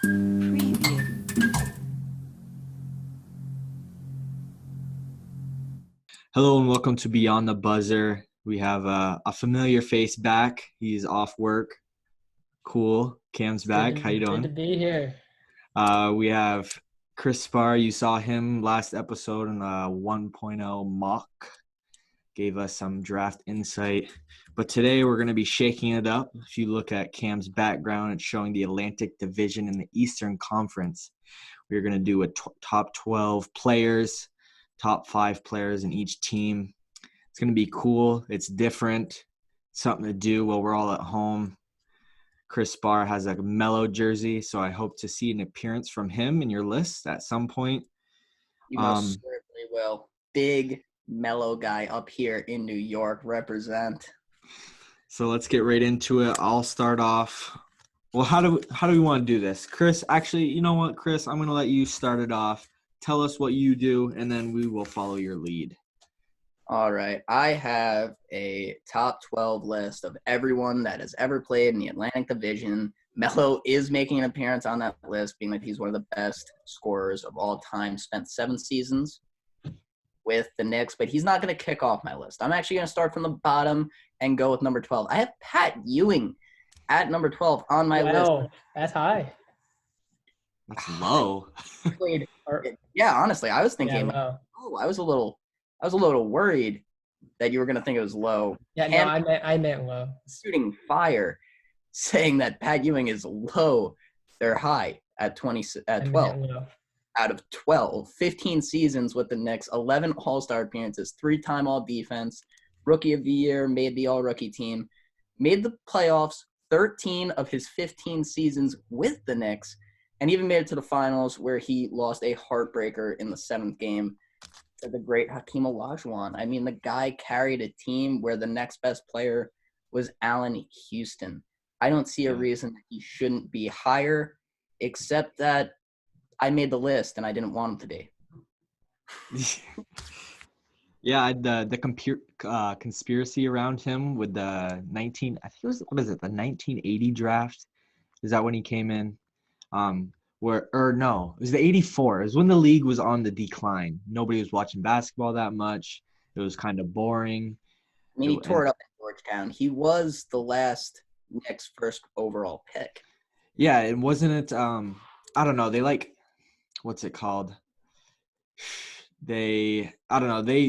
Preview. Hello and welcome to Beyond the Buzzer. We have a familiar face back. He's off work. Cool. Cam's back. How you Good to doing? be here. We have Chris Spar. You saw him last episode in the 1.0 mock. Gave us some draft insight. But today we're going to be shaking it up. If you look at Cam's background, it's showing the Atlantic Division in the Eastern Conference. We're going to do a top 12 players, top 5 players in each team. It's going to be cool. It's different. Something to do while we're all at home. Chris Spar has a Mellow jersey, so I hope to see an appearance from him in your list at some point. You most certainly will. Big Mellow guy up here in New York, represent. So let's get right into it. I'll start off. Well, how do we want to do this? Chris, actually, you know what, Chris? I'm going to let you start it off. Tell us what you do, and then we will follow your lead. All right. I have a top 12 list of everyone that has ever played in the Atlantic Division. Mello is making an appearance on that list, being that he's one of the best scorers of all time. Spent 7 seasons with the Knicks, but he's not going to kick off my list. I'm actually going to start from the bottom and go with number 12. I have Pat Ewing at number 12 on my list. Wow, that's high. That's low. Yeah, honestly, I was thinking, low. I was a little worried that you were going to think it was low. Yeah, no, I meant low. Shooting fire, saying that Pat Ewing is low. They're high at 12. Out of 12, 15 seasons with the Knicks, 11 All-Star appearances, 3-time All-Defense, Rookie of the Year, made the All-Rookie team, made the playoffs 13 of his 15 seasons with the Knicks, and even made it to the finals where he lost a heartbreaker in the 7th game to the great Hakeem Olajuwon. I mean, the guy carried a team where the next best player was Allen Houston. I don't see a reason that he shouldn't be higher, except that I made the list and I didn't want him to be. Yeah, the conspiracy around him with the 1980 draft? Is that when he came in? No, it was the 84. It was when the league was on the decline. Nobody was watching basketball that much. It was kind of boring. I mean, he tore it up in Georgetown. He was the last Knicks first overall pick. Yeah, it wasn't. I don't know. What's it called? They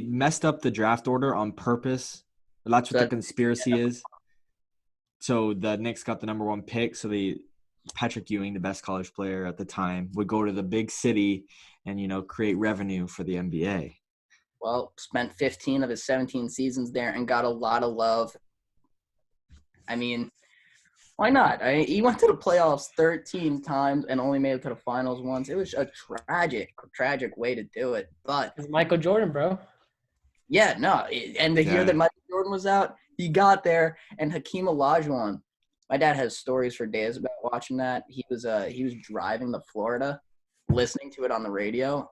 messed up the draft order on purpose. That's what the conspiracy is. So the Knicks got the number 1 pick. So Patrick Ewing, the best college player at the time, would go to the big city and, create revenue for the NBA. Well, spent 15 of his 17 seasons there and got a lot of love. I mean, why not? He went to the playoffs 13 times and only made it to the finals once. It was a tragic way to do it. But it's Michael Jordan, bro. Yeah, no. And the year that Michael Jordan was out, he got there. And Hakeem Olajuwon, my dad has stories for days about watching that. He was driving to Florida, listening to it on the radio,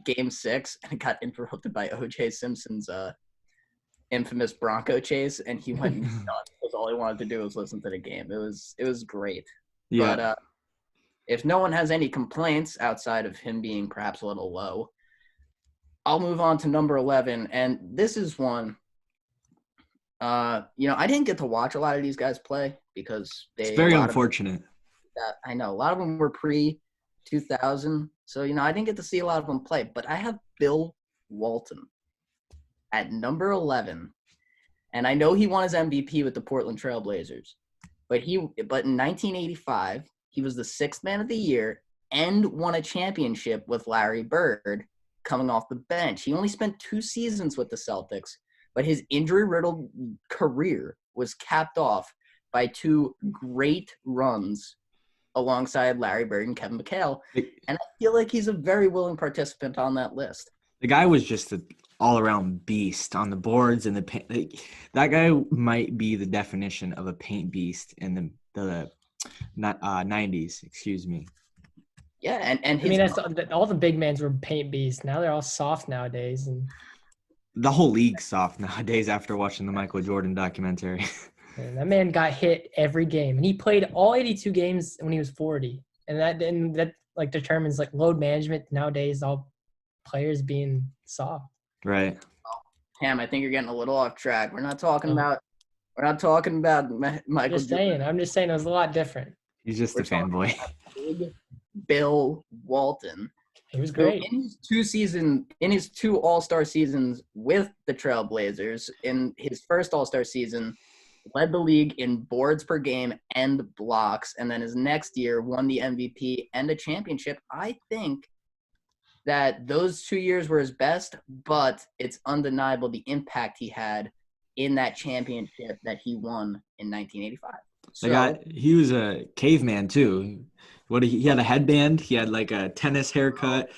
Game 6, and it got interrupted by O.J. Simpson's infamous Bronco chase, and he went nuts because all he wanted to do was listen to the game. It was great. Yeah. But if no one has any complaints outside of him being perhaps a little low, I'll move on to number 11, and this is one. I didn't get to watch a lot of these guys play because it's very unfortunate. I know a lot of them were pre-2000, so I didn't get to see a lot of them play. But I have Bill Walton at number 11, and I know he won his MVP with the Portland Trail Blazers, but in 1985 he was the 6th man of the year and won a championship with Larry Bird coming off the bench. He only spent 2 seasons with the Celtics, but his injury-riddled career was capped off by 2 great runs alongside Larry Bird and Kevin McHale, and I feel like he's a very willing participant on that list. The guy was just an all-around beast on the boards and the paint. That guy might be the definition of a paint beast in the 90s. Excuse me. Yeah, and all the big men were paint beasts. Now they're all soft nowadays, and the whole league's soft nowadays after watching the Michael Jordan documentary. And that man got hit every game, and he played all 82 games when he was 40. and that like determines like load management nowadays. All players being soft. Right. Cam, I think you're getting a little off track. We're not talking about Michael. I'm just saying it was a lot different. He's just a fanboy. Big Bill Walton. He was great. In his 2 All-Star seasons with the Trailblazers, in his first All-Star season, led the league in boards per game and blocks, and then his next year won the MVP and a championship. I think that those 2 years were his best, but it's undeniable the impact he had in that championship that he won in 1985. So, he was a caveman too. He had a headband. He had like a tennis haircut.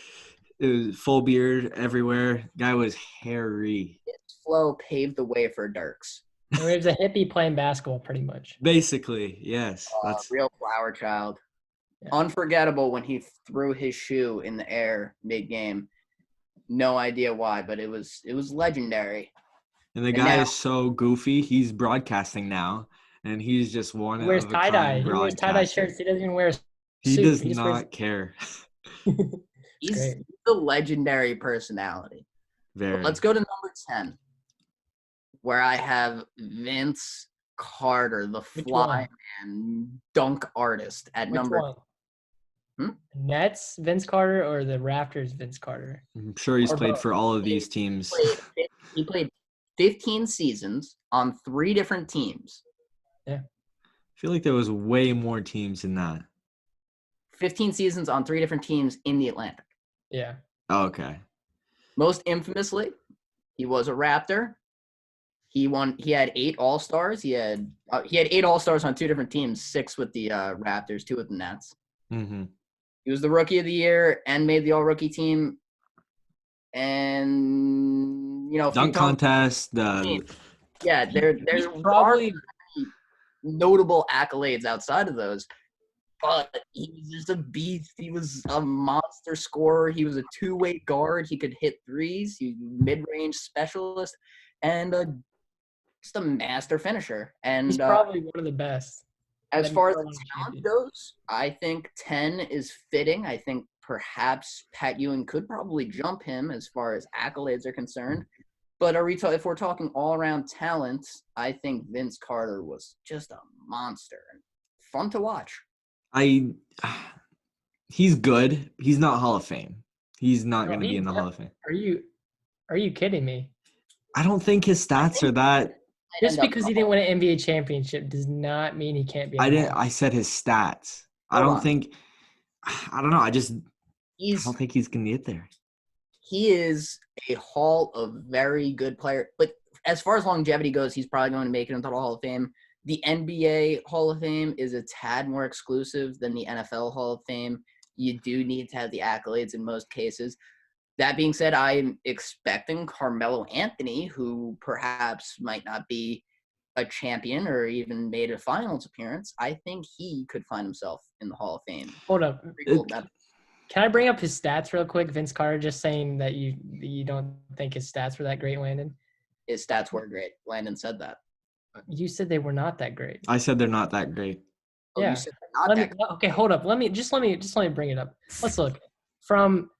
It was full beard everywhere. Guy was hairy. his flow paved the way for Dirks. He was a hippie playing basketball, pretty much. Basically, yes. That's Real flower child. Yeah. Unforgettable when he threw his shoe in the air mid-game. No idea why, but it was legendary. And the guy is so goofy. He's broadcasting now, and he's just one He wears of a kind tie-dye. He wears tie-dye broadcaster. shirts. He doesn't even wear a suit. He does just not care. He's great. the legendary personality. Very. But let's go to number 10, where I have Vince Carter, the fly man dunk artist at Which number one? 10. Nets, Vince Carter, or the Raptors, Vince Carter? I'm sure he's Or played both. for all of these teams. He played 15 seasons on 3 different teams. I feel like there was way more teams than that. 15 seasons on 3 different teams in the Atlantic. Yeah. Oh, okay. Most infamously, he was a Raptor. He had 8 All-Stars. He had 8 All-Stars on 2 different teams, 6 with the Raptors, 2 with the Nets. Mm-hmm. He was the Rookie of the Year and made the All-Rookie team. And, Dunk contest. there's Probably notable accolades outside of those. But he was just a beast. He was a monster scorer. He was a 2-way guard. He could hit threes. He was a mid-range specialist. And just a master finisher. And he's probably one of the best. as far as the talent goes, I think 10 is fitting. I think perhaps Pat Ewing could probably jump him as far as accolades are concerned. But if we're talking all-around talent, I think Vince Carter was just a monster. Fun to watch. He's good. He's not Hall of Fame. He's not going to be in the he's- Hall of Fame. Are you kidding me? I don't think his stats are that. Just because he didn't win an NBA championship does not mean he can't be. I said his stats. I don't think. I don't know. I don't think he's going to get there. He is a Hall of very good player. But as far as longevity goes, he's probably going to make it into the Hall of Fame. The NBA Hall of Fame is a tad more exclusive than the NFL Hall of Fame. You do need to have the accolades in most cases. That being said, I'm expecting Carmelo Anthony, who perhaps might not be a champion or even made a finals appearance. I think he could find himself in the Hall of Fame. Hold up. Cool. Can I bring up his stats real quick? Vince Carter just saying that you don't think his stats were that great, Landon. His stats were great. Landon said that. You said they were not that great. I said they're not that great. Oh, Yeah. you said they're not that great. Okay, hold up. Let me bring it up. Let's look from.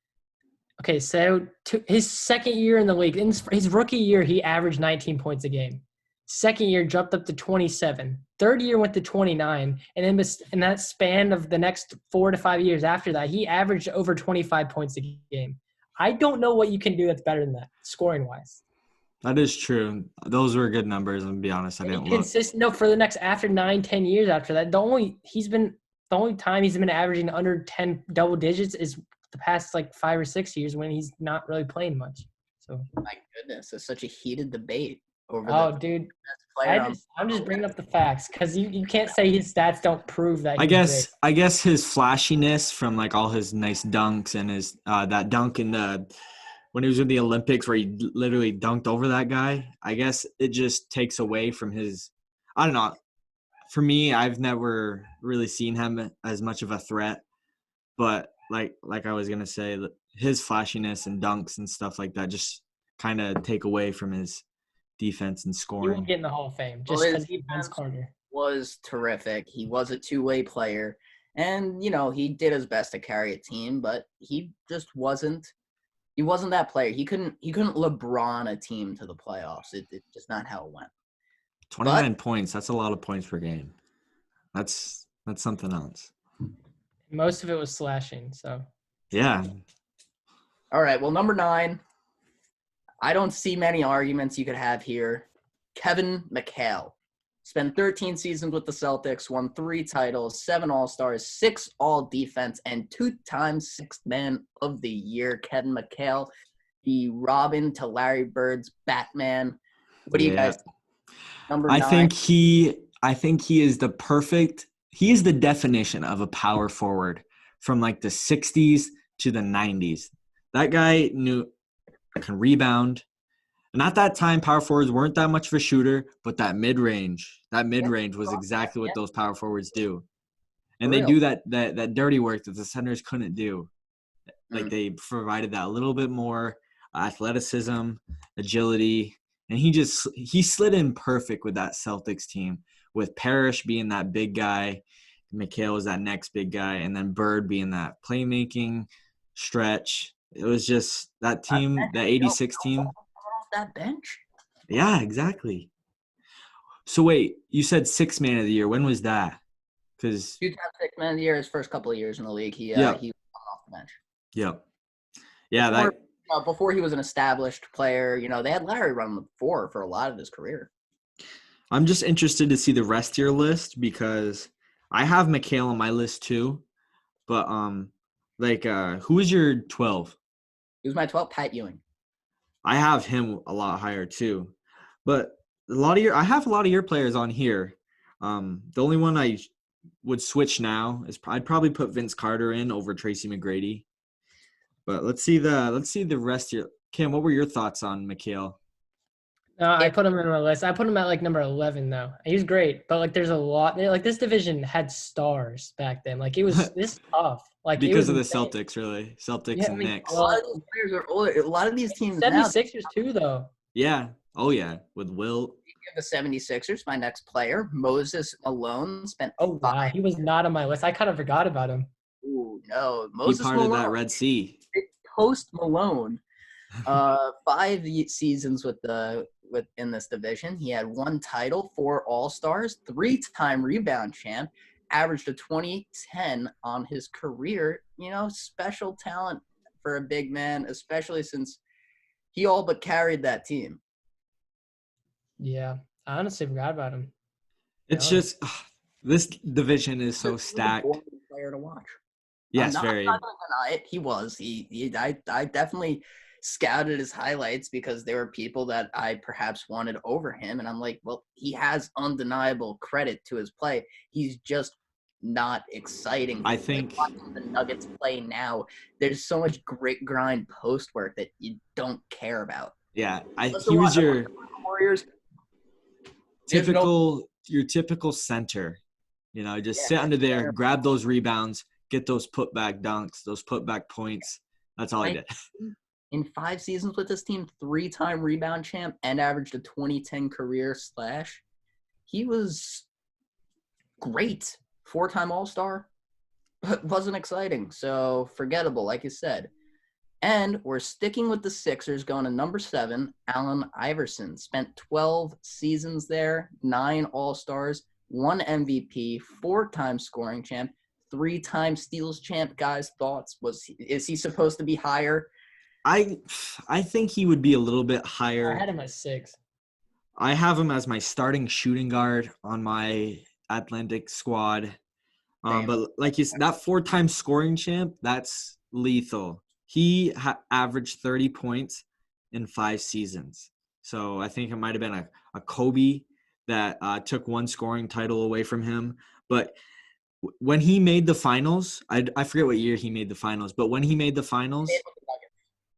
Okay, so his second year in the league, in his rookie year, he averaged 19 points a game. Second year jumped up to 27. Third year went to 29, and then in that span of the next 4 to 5 years after that, he averaged over 25 points a game. I don't know what you can do that's better than that, scoring wise. That is true. Those were good numbers. I'm gonna be honest. I didn't look. No, for the next after 9-10 years after that, the only time he's been averaging under 10 double digits is the past like 5 or 6 years when he's not really playing much. So My goodness, it's such a heated debate over dude, best player. I'm just bringing up the facts because you can't say his stats don't prove that. I guess his flashiness from like all his nice dunks and his that dunk in when he was in the Olympics where he literally dunked over that guy. I guess it just takes away from his. I don't know. For me, I've never really seen him as much of a threat, but like I was gonna say, his flashiness and dunks and stuff like that just kind of take away from his defense and He scoring. won't get in the Hall of Fame just because he's Vince Carter. Was terrific. He was a 2-way player. And, he did his best to carry a team, but he just wasn't that player. He couldn't LeBron a team to the playoffs. It's just not how it went. 29 points. That's a lot of points per game. That's something else. Most of it was slashing, so. Yeah. All right, well, number 9, I don't see many arguments you could have here. Kevin McHale. Spent 13 seasons with the Celtics, won 3 titles, 7 All-Stars, 6 All-Defense, and 2-time Sixth Man of the Year. Kevin McHale, the Robin to Larry Bird's Batman. What do you guys think? Number 9. I think he is he is the definition of a power forward from like the 60s to the 90s. That guy can rebound. And at that time, power forwards weren't that much of a shooter, but that mid-range was exactly what those power forwards do. And they do that dirty work that the centers couldn't do. Like they provided that little bit more athleticism, agility, and he slid in perfect with that Celtics team, with Parrish being that big guy, McHale was that next big guy, and then Bird being that playmaking stretch. It was just that team, that 86 team. That bench. Yeah, exactly. So wait, you said Sixth Man of the Year. When was that? Because 2-time Sixth Man of the Year, his first couple of years in the league, he was off the bench. Yep. Yeah, before he was an established player, they had Larry run the floor for a lot of his career. I'm just interested to see the rest of your list because I have McHale on my list too. But who is your 12? He was my 12, Pat Ewing. I have him a lot higher too. But I have a lot of your players on here. The only one I would switch now is I'd probably put Vince Carter in over Tracy McGrady. But let's see the rest of your Cam, what were your thoughts on McHale? I put him in my list. I put him at number 11 though. He was great, but there's a lot. This division had stars back then. It was this tough. Because of the Celtics, really. Celtics and Knicks. A lot of these players are older. A lot of these teams 76ers too, though. Yeah. Oh yeah. With Will. The 76ers, my next player, Moses Malone, spent. Oh wow, he was not on my list. I kind of forgot about him. Ooh no, Moses Malone. He parted that Red Sea. Post Malone, 5 seasons in this division. He had 1 title, 4 All-Stars, 3-time rebound champ, averaged a 20-10 on his career. Special talent for a big man, especially since he all but carried that team. Yeah, I honestly forgot about him. It's just this division is so stacked. He's a boring player to watch. Yes, very. I'm not going to deny it. He was. I definitely scouted his highlights because there were people that I perhaps wanted over him. And I'm like, well, he has undeniable credit to his play. He's just not exciting. I think watching the Nuggets play now, there's so much grit grind post work that you don't care about. Yeah, he was your Warriors. Your typical center. Sit under there, grab those rebounds, get those putback dunks, those putback points. That's all he did. In 5 seasons with this team, 3-time rebound champ and averaged a 2010 career slash. He was great. 4-time All-Star, but wasn't exciting. So forgettable, like you said. And we're sticking with the Sixers, going to number 7, Allen Iverson. Spent 12 seasons there, 9 All-Stars, 1 MVP, 4-time scoring champ, 3-time steals champ. Guys, thoughts? Is he supposed to be higher? I think he would be a little bit higher. I had him at 6. I have him as my starting shooting guard on my Atlantic squad. But like you said, that 4-time scoring champ, that's lethal. He averaged 30 points in 5 seasons. So I think it might have been a Kobe that took 1 scoring title away from him. But when he made the finals, I forget what year he made the finals, but when he made the finals.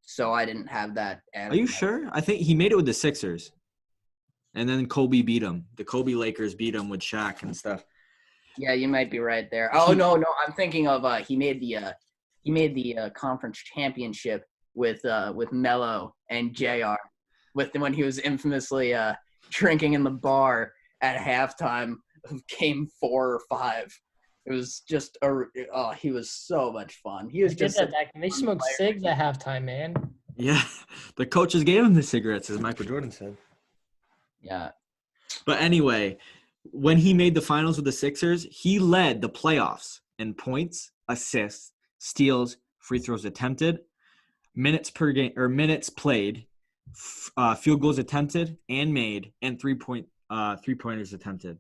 So I didn't have that. Are you sure? I think he made it with the Sixers. And then Kobe beat him. The Kobe Lakers beat him with Shaq and stuff. Yeah, you might be right there. Oh, no. I'm thinking of he made the conference championship with Melo and JR when he was infamously drinking in the bar at halftime of game 4 or 5. It was just he was so much fun. He was I get just that such back. And they fun smoked player. cigs at halftime, man. Yeah, the coaches gave him the cigarettes, as Michael Jordan said. Yeah. But anyway, when he made the finals with the Sixers, he led the playoffs in points, assists, steals, free throws attempted, minutes per game or minutes played, field goals attempted and made, and three-pointers attempted.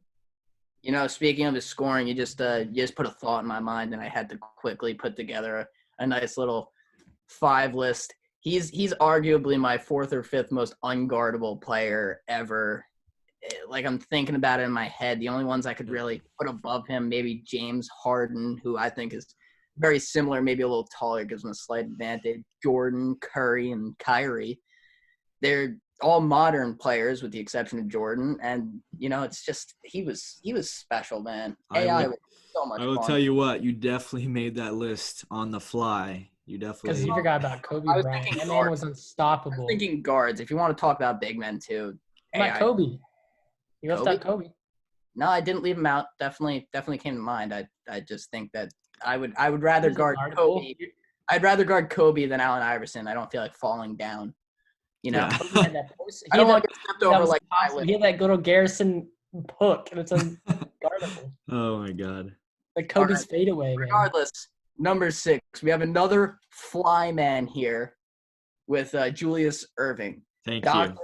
Speaking of his scoring, you just put a thought in my mind, and I had to quickly put together a nice little 5 list. He's arguably my 4th or 5th most unguardable player ever. Like, I'm thinking about it in my head. The only ones I could really put above him, maybe James Harden, who I think is very similar, maybe a little taller, gives him a slight advantage. Jordan, Curry, and Kyrie. They're all modern players with the exception of Jordan, and it's just he was special, man. AI was so much I will fun. tell you what, you definitely made that list on the fly. You Because definitely you forgot about Kobe I was Bryant. thinking That man guard. was I was unstoppable. thinking guards. If you want to talk about big men too, What about AI. Kobe? You left out Kobe. No, I didn't leave him out. Definitely came to mind. I just think that I would rather He's guard unguardable. Kobe. I'd rather guard Kobe than Allen Iverson. I don't feel like falling down. Yeah. Kobe had that post. I don't want to get stepped over like He had that little Garrison hook, and it's unguardable. Oh my God. Like Kobe's Alright. fadeaway, man. Regardless, number 6, we have another fly man here with Julius Irving. Thank Dr.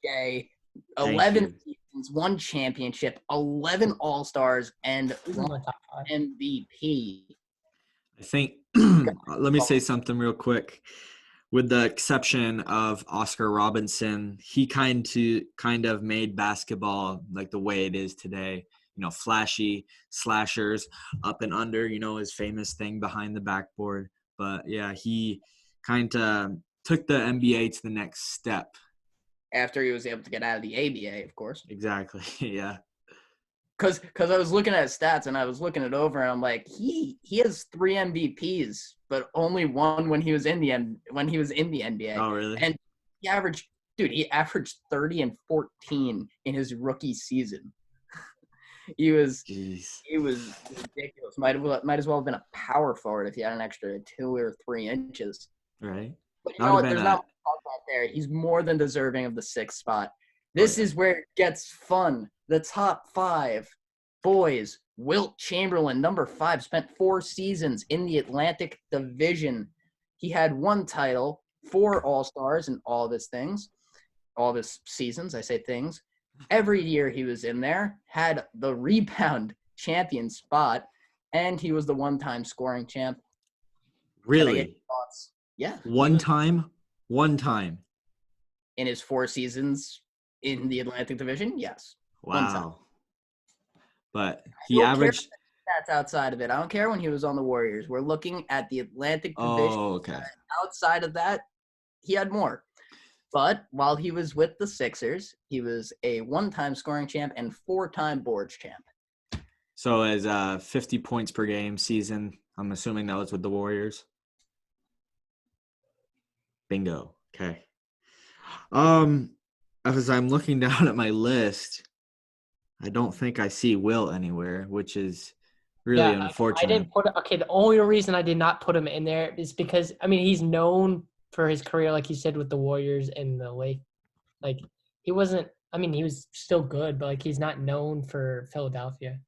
you. J, Thank 11 you. seasons, 1 championship, 11 All-Stars, and He's in 1 my top 5. MVP. I think let me say something real quick. With the exception of Oscar Robinson, he kind of made basketball like the way it is today. Flashy slashers, up and under, his famous thing behind the backboard. But yeah, he kind of took the NBA to the next step. After he was able to get out of the ABA, of course. Exactly. Yeah. Because I was looking at his stats and I was looking it over and I'm like, he has 3 MVPs, but only 1 when he was in the NBA. Oh, really? And he averaged 30 and 14 in his rookie season. He was ridiculous. Might as well have been a power forward if he had an extra 2 or 3 inches. Right. But you know what? There's not much talk about there. He's more than deserving of the 6th spot. This is where it gets fun. The top 5 boys. Wilt Chamberlain, number 5, spent 4 seasons in the Atlantic Division. He had 1 title, 4 All-Stars in all of his seasons. I say things. Every year he was in there, had the rebound champion spot, and he was the 1-time scoring champ. Really? Yeah. One time? In his 4 seasons in the Atlantic Division, yes. Wow. But he averaged stats outside of it. I don't care when he was on the Warriors. We're looking at the Atlantic Division. Oh, okay. Outside of that, he had more. But while he was with the Sixers, he was a 1-time scoring champ and 4-time boards champ. So as 50 points per game season, I'm assuming that was with the Warriors. Bingo. Okay. As I'm looking down at my list, I don't think I see Will anywhere, which is really unfortunate. I didn't put it. Okay, the only reason I did not put him in there is because he's known for his career, like you said, with the Warriors and the Lake. Like he wasn't. He was still good, but like he's not known for Philadelphia.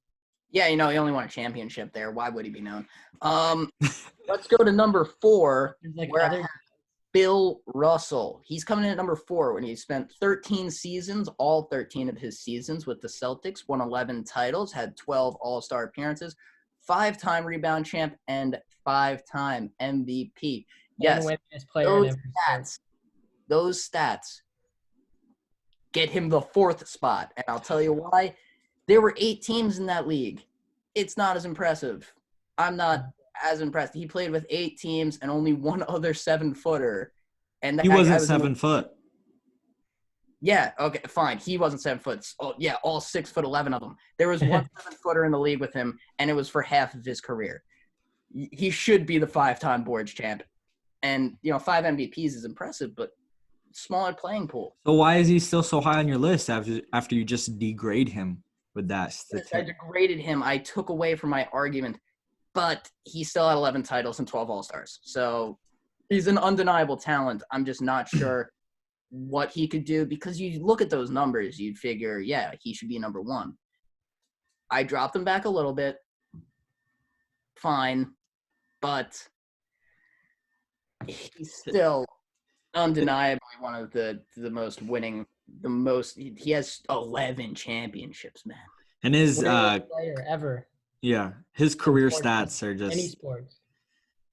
Yeah, he only won a championship there. Why would he be known? Let's go to number 4. Bill Russell. He's coming in at number 4 when he spent 13 seasons, all 13 of his seasons with the Celtics, won 11 titles, had 12 All-Star appearances, 5-time rebound champ, and 5-time MVP. Yes, those stats get him the 4th spot. And I'll tell you why. There were 8 teams in that league. It's not as impressive. I'm not as impressed. He played with 8 teams and only 1 other 7-footer. And he wasn't 7 foot. Yeah, okay, fine. He wasn't 7 foot. Oh, yeah, all 6'11" of them. There was 1 7-footer in the league with him, and it was for half of his career. He should be the 5-time boards champ. And 5 MVPs is impressive, but smaller playing pool. So why is he still so high on your list after you just degrade him? with that I statistic. degraded him. I took away from my argument, but he still had 11 titles and 12 All-Stars. So he's an undeniable talent. I'm just not sure what he could do because you look at those numbers, you'd figure, yeah, he should be number one. I dropped him back a little bit. Fine. But he's still undeniably one of the most winning, he has 11 championships, man. And his player ever. Yeah, his career sports, stats are Any just sports.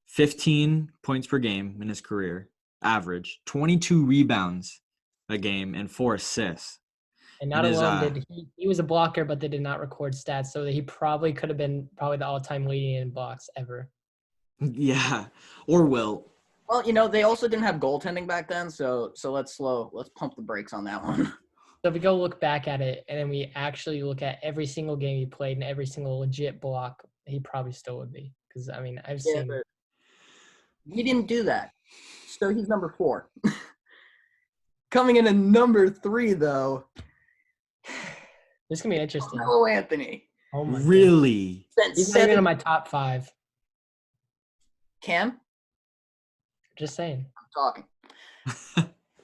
15 points per game in his career, average, 22 rebounds a game, and 4 assists. And not And his, alone did he was a blocker, but they did not record stats, so that he probably could have been the all-time leading in blocks ever. Yeah, or will. Well, you know, they also didn't have goaltending back then, so let's pump the brakes on that one. So if we go look back at it, and then we actually look at every single game he played and every single legit block, he probably still would be. Because, I mean, I've seen. But we didn't do that. So he's number 4. Coming in at number 3, though. This is going to be interesting. Carmelo Anthony. Oh my Really? God. He's not even in my top 5. Cam? Just saying. I'm talking.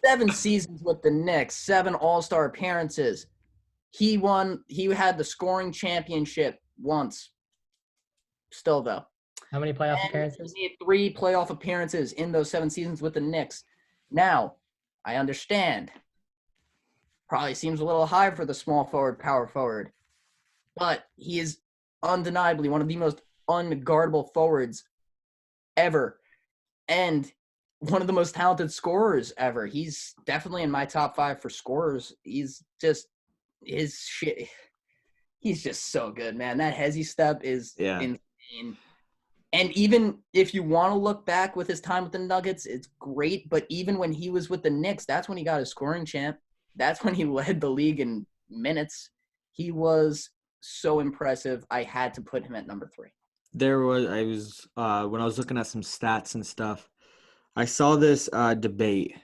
7 seasons with the Knicks, 7 All-Star appearances. He had the scoring championship once. Still, though. How many playoff appearances? He had 3 playoff appearances in those 7 seasons with the Knicks. Now, I understand. Probably seems a little high for the small forward, power forward. But he is undeniably one of the most unguardable forwards ever. And one of the most talented scorers ever. He's definitely in my top 5 for scorers. He's just he's just so good, man. That hezzy step is insane. And even if you want to look back with his time with the Nuggets, it's great. But even when he was with the Knicks, that's when he got his scoring champ. That's when he led the league in minutes. He was so impressive. I had to put him at number 3. When I was looking at some stats and stuff, I saw this debate.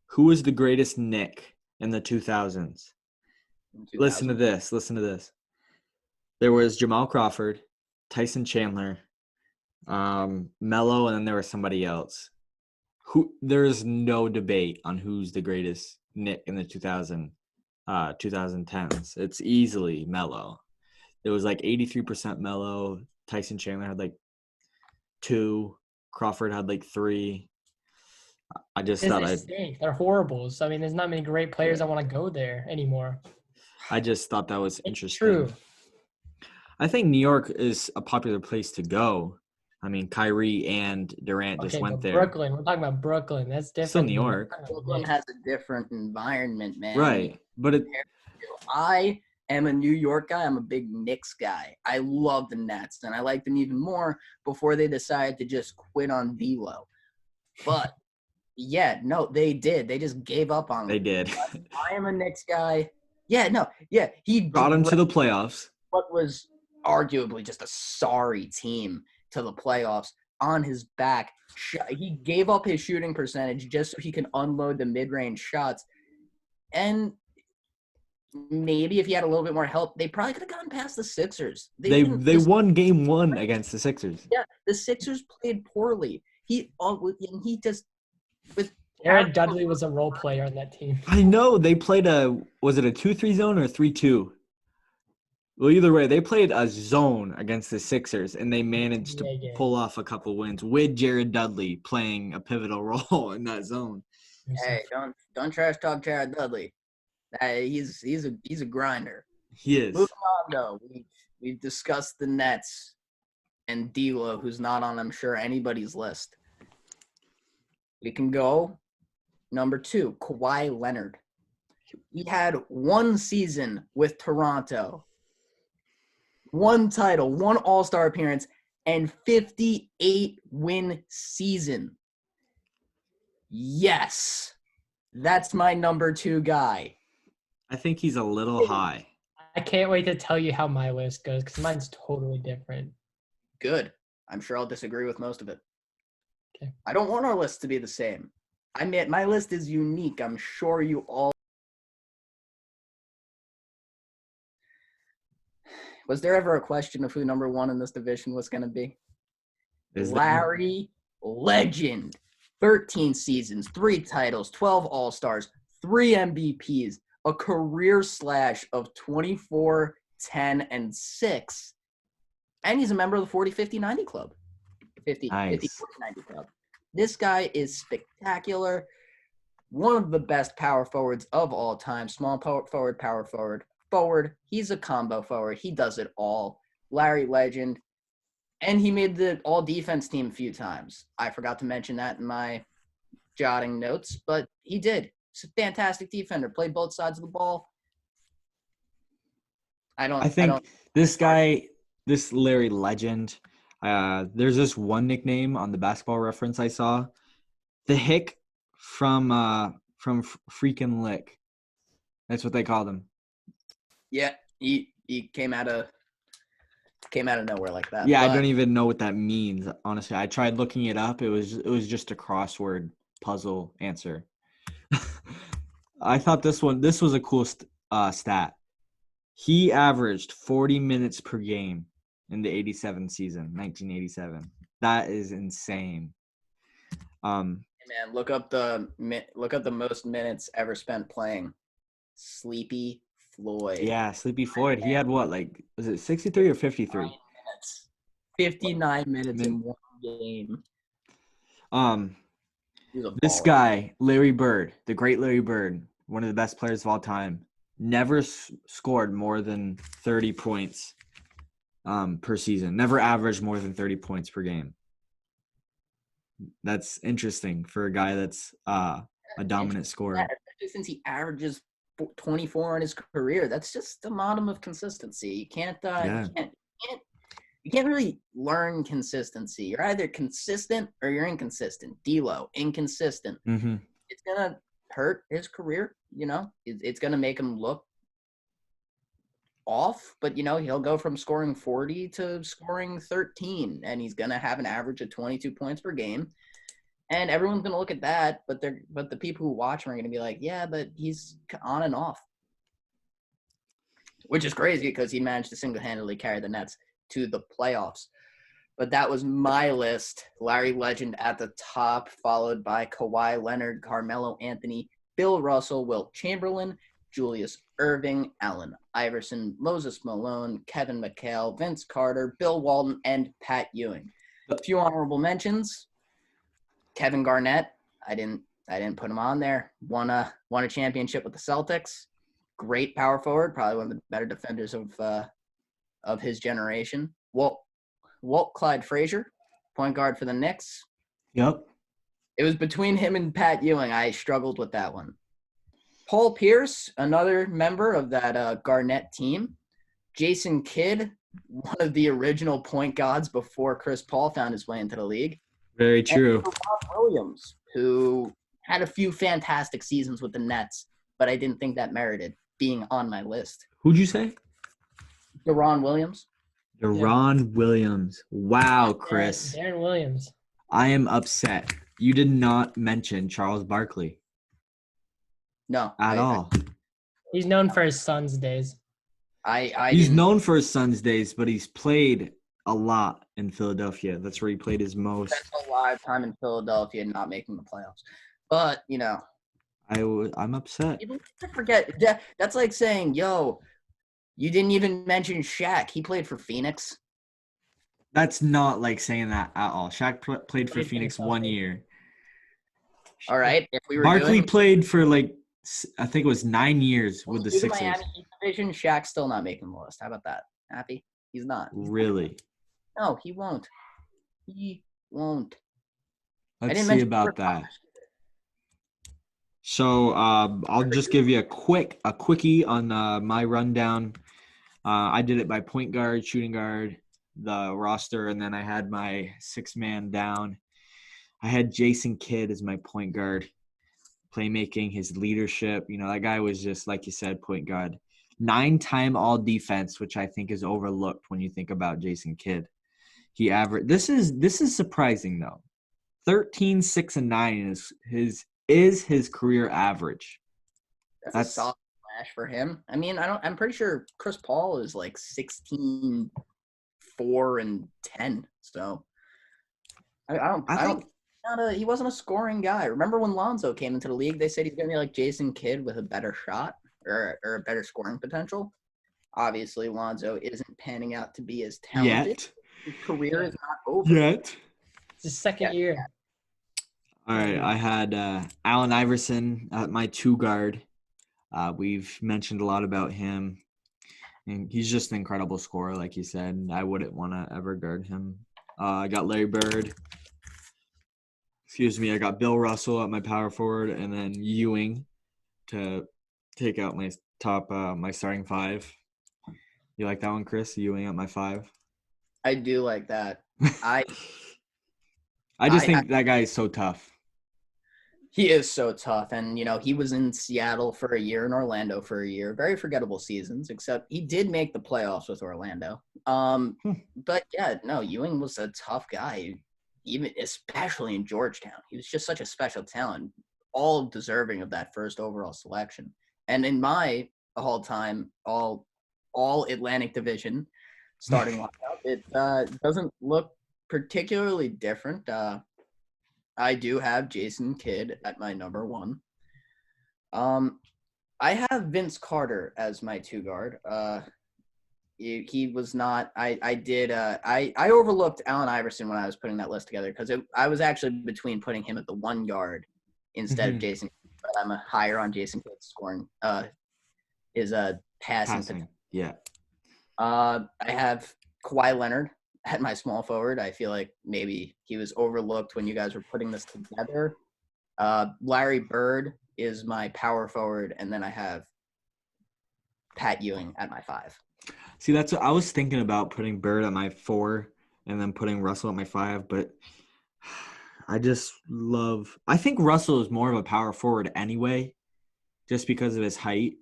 Who was the greatest Knick in the 2000s? Listen to this. There was Jamal Crawford, Tyson Chandler, Melo, and then there was somebody else. There is no debate on who's the greatest Knick in the 2010s. It's easily Melo. It was like 83% Melo. Tyson Chandler had like 2. Crawford had like 3. I just thought they're horrible. So I mean, there's not many great players that want to go there anymore. I just thought that was interesting. True. I think New York is a popular place to go. I mean, Kyrie and Durant just went there. Brooklyn. We're talking about Brooklyn. That's different. Still New York. Brooklyn has a different environment, man. Right. But I am a New York guy. I'm a big Knicks guy. I love the Nets, and I like them even more before they decided to just quit on D'Lo. But yeah, no, they did. They just gave up on them. They did. I am a Knicks guy. He brought them to the playoffs. What was arguably just a sorry team to the playoffs on his back. He gave up his shooting percentage just so he can unload the mid-range shots. And maybe if he had a little bit more help, they probably could have gotten past the Sixers. They won game 1 against the Sixers. Yeah, the Sixers played poorly. Jared Dudley was a role player on that team. I know. They played was it a 2-3 zone or a 3-2? Well, either way, they played a zone against the Sixers, and they managed to pull off a couple wins with Jared Dudley playing a pivotal role in that zone. Hey, don't trash talk Jared Dudley. He's a grinder. He is. Moving on, though, we've discussed the Nets and D'Lo, who's not on, I'm sure, anybody's list. We can go number 2, Kawhi Leonard. He had 1 season with Toronto, 1 title, 1 All-Star appearance, and 58-win season. Yes, that's my number 2 guy. I think he's a little high. I can't wait to tell you how my list goes because mine's totally different. Good. I'm sure I'll disagree with most of it. Okay. I don't want our list to be the same. I mean, my list is unique. I'm sure you all. Was there ever a question of who number one in this division was going to be? Larry Legend. 13 seasons, 3 titles, 12 All-Stars, 3 MVPs, a career slash of 24, 10, and 6. And he's a member of the 40, 50, 90 club. 50, Nice. 50, 40, 90 club. This guy is spectacular. One of the best power forwards of all time. Small forward, power forward, forward. He's a combo forward. He does it all. Larry Legend. And he made the all-defense team a few times. I forgot to mention that in my jotting notes, but he did. He's a fantastic defender. Played both sides of the ball. I think this Larry Legend, there's this one nickname on the Basketball Reference I saw. The Hick from freaking Lick. That's what they called him. Yeah, he came out of nowhere like that. Yeah, I don't even know what that means. Honestly, I tried looking it up. It was just a crossword puzzle answer. I thought this was a cool stat. He averaged 40 minutes per game in the 87 season, 1987. That is insane. Man, look up the most minutes ever spent playing. Sleepy Floyd. Yeah, Sleepy Floyd. He had what, like, was it 63 or 53? 59 minutes in one game. This guy, Larry Bird, the great Larry Bird, one of the best players of all time, never scored more than 30 points per season. Never averaged more than 30 points per game. That's interesting for a guy that's a dominant scorer. Especially since he averages 24 in his career. That's just the bottom of consistency. You can't really learn consistency. You're either consistent or you're inconsistent. D-Lo, inconsistent. Mm-hmm. It's going to hurt his career, It's going to make him look off, but, he'll go from scoring 40 to scoring 13, and he's going to have an average of 22 points per game. And everyone's going to look at that, but the people who watch him are going to be like, yeah, but he's on and off. Which is crazy because he managed to single-handedly carry the Nets to the playoffs. But that was my list. Larry Legend at the top, followed by Kawhi Leonard, Carmelo Anthony, Bill Russell, Wilt Chamberlain, Julius Erving, Allen Iverson, Moses Malone, Kevin McHale, Vince Carter, Bill Walton, and Pat Ewing. A few honorable mentions. Kevin Garnett, I didn't put him on there. Won a championship with the Celtics. Great power forward, probably one of the better defenders of his generation. Walt Clyde Frazier, point guard for the Knicks. Yep. It was between him and Pat Ewing. I struggled with that one. Paul Pierce, another member of that Garnett team. Jason Kidd, one of the original point guards before Chris Paul found his way into the league. Very true. And Ron Williams, who had a few fantastic seasons with the Nets, but I didn't think that merited being on my list. Who'd you say? Deron Williams. Deron Williams. Wow, Chris. Darren Williams. I am upset. You did not mention Charles Barkley. No. At all. He's known for his Suns days. He's known for his Suns days, but he's played a lot in Philadelphia. That's where he played his most. Spent a lot of time in Philadelphia and not making the playoffs. But, I'm upset. People forget. That's like saying, yo, you didn't even mention Shaq. He played for Phoenix. That's not like saying that at all. Shaq played for Phoenix 1 year. All right. If we were Barkley played for I think it was 9 years with the Sixers. Miami Heat division, Shaq's still not making the list. How about that? Happy? He's not. Really? No, he won't. He won't. Let's see about that. So I'll just give you a quickie on my rundown. I did it by point guard, shooting guard, the roster, and then I had my 6-man down. I had Jason Kidd as my point guard, playmaking, his leadership. That guy was just, like you said, point guard. 9-time all-defense, which I think is overlooked when you think about Jason Kidd. He averaged – this is surprising, though. 13, 6, and 9 is his career average. That's a solid smash for him. I mean, I'm pretty sure Chris Paul is like 16, 4, and 10. So he wasn't a scoring guy. Remember when Lonzo came into the league? They said he's gonna be like Jason Kidd with a better shot or a better scoring potential. Obviously, Lonzo isn't panning out to be as talented. Yet. His career is not over. Yet. It's his second year. All right, I had Allen Iverson at my 2 guard. We've mentioned a lot about him, and he's just an incredible scorer, like you said. I wouldn't want to ever guard him. I got Larry Bird. I got Bill Russell at my power forward, and then Ewing to take out my my starting 5. You like that one, Chris? Ewing at my 5. I do like that. I just think that guy is so tough. He is so tough. And, he was in Seattle for a year and Orlando for a year. Very forgettable seasons, except he did make the playoffs with Orlando. But, yeah, no, Ewing was a tough guy, especially in Georgetown. He was just such a special talent, all deserving of that first overall selection. And in my all-time, all Atlantic Division starting lineup, it doesn't look particularly different. I do have Jason Kidd at my number 1. I have Vince Carter as my 2 guard. He was not. I overlooked Allen Iverson when I was putting that list together because I was actually between putting him at the 1 guard instead of Jason. But I'm higher on Jason Kidd's scoring. Is passing. Yeah. I have Kawhi Leonard at my small forward. I feel like maybe he was overlooked when you guys were putting this together. Larry Bird is my power forward, and then I have Pat Ewing at my 5. See, that's what I was thinking about, putting Bird at my 4 and then putting Russell at my 5, but I think Russell is more of a power forward anyway, just because of his height.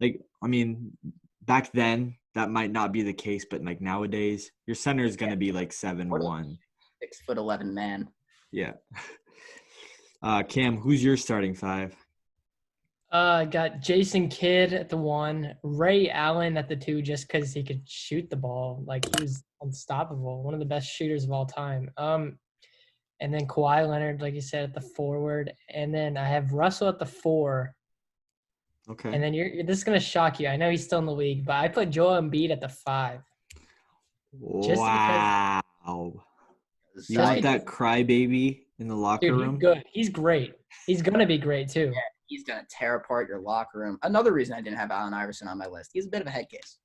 Like, I mean, back then that might not be the case, but like nowadays, your center is going to be like 7'1". 6'11" man. Yeah. Cam, who's your starting 5? Got Jason Kidd at the 1, Ray Allen at the 2, just because he could shoot the ball. Like, he was unstoppable, one of the best shooters of all time. And then Kawhi Leonard, like you said, at the forward. And then I have Russell at the 4. Okay. And then this is going to shock you. I know he's still in the league, but I put Joel Embiid at the 5. Wow. You want that crybaby in the locker room? He's good. He's great. He's going to be great, too. Yeah, he's going to tear apart your locker room. Another reason I didn't have Allen Iverson on my list. He's a bit of a head case.